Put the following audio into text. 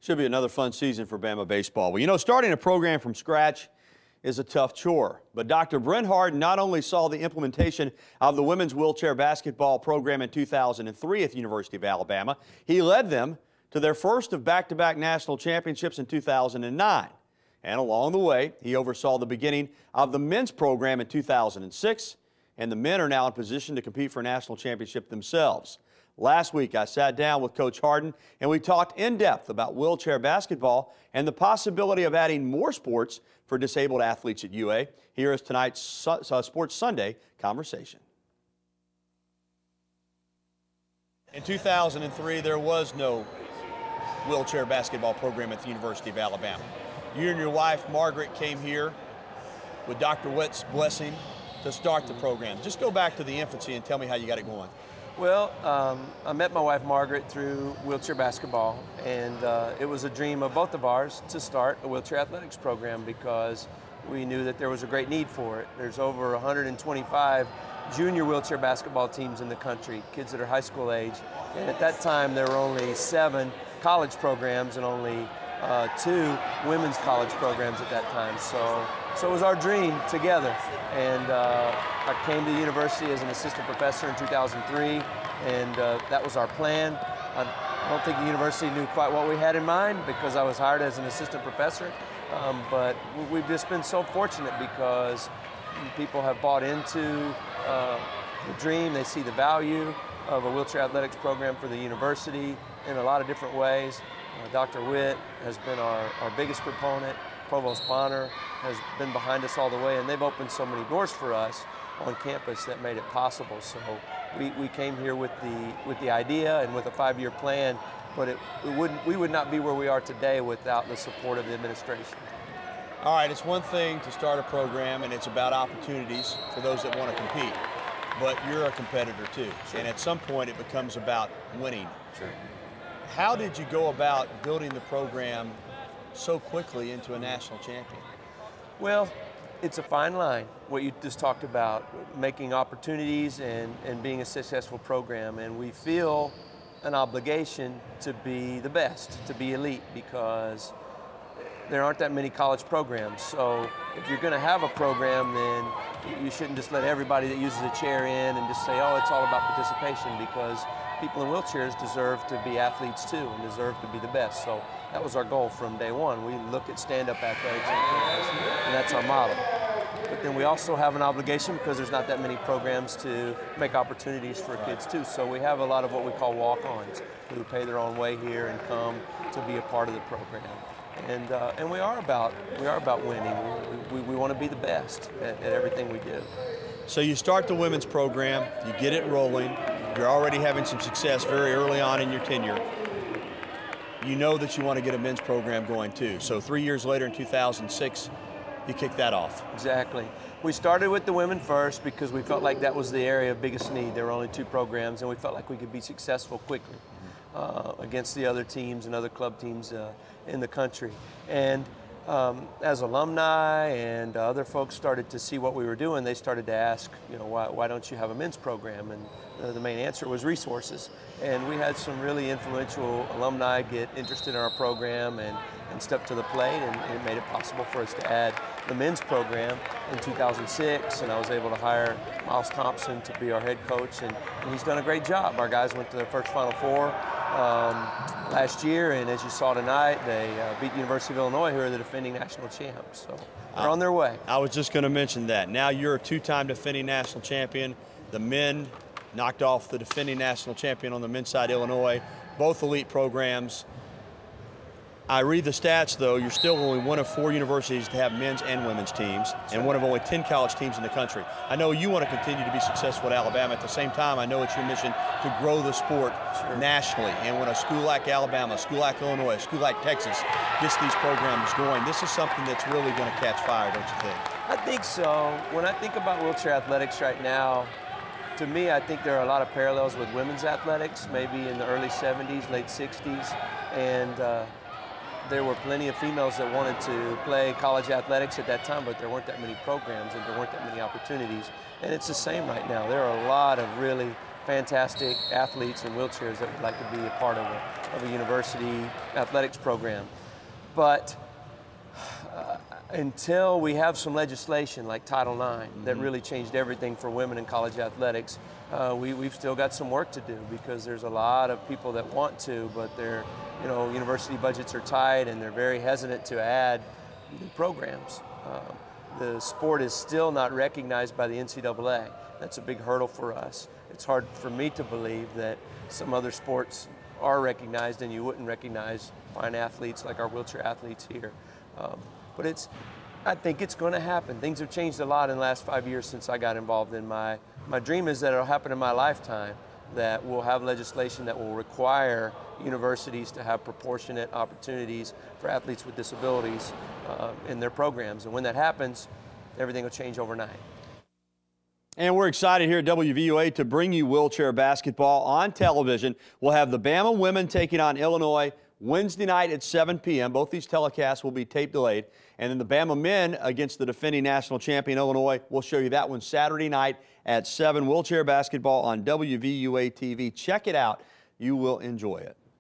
Should be another fun season for Bama baseball. Well, you know, starting a program from scratch is a tough chore. But Dr. Brent Harden not only saw the implementation of the women's wheelchair basketball program in 2003 at the University of Alabama, he led them to their first of back-to-back national championships in 2009. And along the way, he oversaw the beginning of the men's program in 2006, and the men are now in position to compete for a national championship themselves. Last week, I sat down with Coach Harden, and we talked in depth about wheelchair basketball and the possibility of adding more sports for disabled athletes at UA. Here is tonight's Sports Sunday conversation. In 2003, there was no wheelchair basketball program at the University of Alabama. You and your wife, Margaret, came here with Dr. Witt's blessing to start the program. Just go back to the infancy and tell me how you got it going. Well, I met my wife Margaret through wheelchair basketball, and it was a dream of both of ours to start a wheelchair athletics program because we knew that there was a great need for it. There's over 125 junior wheelchair basketball teams in the country, kids that are high school age, and at that time there were only 7 college programs and only 2 women's college programs at that time. So it was our dream together. And I came to the university as an assistant professor in 2003, and that was our plan. I don't think the university knew quite what we had in mind because I was hired as an assistant professor, but we've just been so fortunate because people have bought into the dream. They see the value of a wheelchair athletics program for the university in a lot of different ways. Dr. Witt has been our biggest proponent. Provost Bonner has been behind us all the way, and they've opened so many doors for us on campus that made it possible. So we came here with the idea and with a 5-year plan, but we would not be where we are today without the support of the administration. All right, it's one thing to start a program, and it's about opportunities for those that want to compete. But you're a competitor too, Sure. And at some point it becomes about winning. Sure. How did you go about building the program so quickly into a national champion? Well, it's a fine line, what you just talked about, making opportunities and being a successful program. And we feel an obligation to be the best, to be elite, because there aren't that many college programs. So if you're going to have a program, then you shouldn't just let everybody that uses a chair in and just say, oh, it's all about participation, because people in wheelchairs deserve to be athletes too and deserve to be the best. So that was our goal from day one. We look at stand-up athletics and that's our model. But then we also have an obligation, because there's not that many programs, to make opportunities for kids too. So we have a lot of what we call walk-ons who pay their own way here and come to be a part of the program. And we are about winning. We want to be the best at everything we do. So you start the women's program, you get it rolling, you're already having some success very early on in your tenure. You know that you want to get a men's program going too. So 3 years later in 2006, you kicked that off. Exactly. We started with the women first because we felt like that was the area of biggest need. There were only 2 programs, and we felt like we could be successful quickly against the other teams and other club teams in the country. And as alumni and other folks started to see what we were doing, they started to ask, you know, why don't you have a men's program? And the main answer was resources. And we had some really influential alumni get interested in our program and step to the plate, and it made it possible for us to add the men's program in 2006, and I was able to hire Miles Thompson to be our head coach, and he's done a great job. Our guys went to their first Final Four last year, and as you saw tonight, they beat the University of Illinois, who are the defending national champs. So they're on their way. I was just going to mention that. Now you're a 2-time defending national champion. The men knocked off the defending national champion on the men's side, Illinois, both elite programs. I read the stats, though. You're still only one of 4 universities to have men's and women's teams, and one of only 10 college teams in the country. I know you want to continue to be successful at Alabama. At the same time, I know it's your mission to grow the sport nationally. And when a school like Alabama, a school like Illinois, a school like Texas gets these programs going, this is something that's really going to catch fire, don't you think? I think so. When I think about wheelchair athletics right now, to me, I think there are a lot of parallels with women's athletics, maybe in the early 70s, late 60s, and there were plenty of females that wanted to play college athletics at that time, but there weren't that many programs and there weren't that many opportunities. And it's the same right now. There are a lot of really fantastic athletes in wheelchairs that would like to be a part of a university athletics program. But until we have some legislation like Title IX that really changed everything for women in college athletics, we've still got some work to do, because there's a lot of people that want to, but their university budgets are tight and they're very hesitant to add new programs. The sport is still not recognized by the NCAA. That's a big hurdle for us. It's hard for me to believe that some other sports are recognized and you wouldn't recognize fine athletes like our wheelchair athletes here. But I think it's going to happen. Things have changed a lot in the last 5 years since I got involved in my dream is that it'll happen in my lifetime, that we'll have legislation that will require universities to have proportionate opportunities for athletes with disabilities in their programs. And when that happens, everything will change overnight. And we're excited here at WVUA to bring you wheelchair basketball on television. We'll have the Bama women taking on Illinois Wednesday night at 7 p.m. Both these telecasts will be tape delayed. And then the Bama men against the defending national champion Illinois. We'll show you that one Saturday night at 7. Wheelchair basketball on WVUA TV. Check it out. You will enjoy it.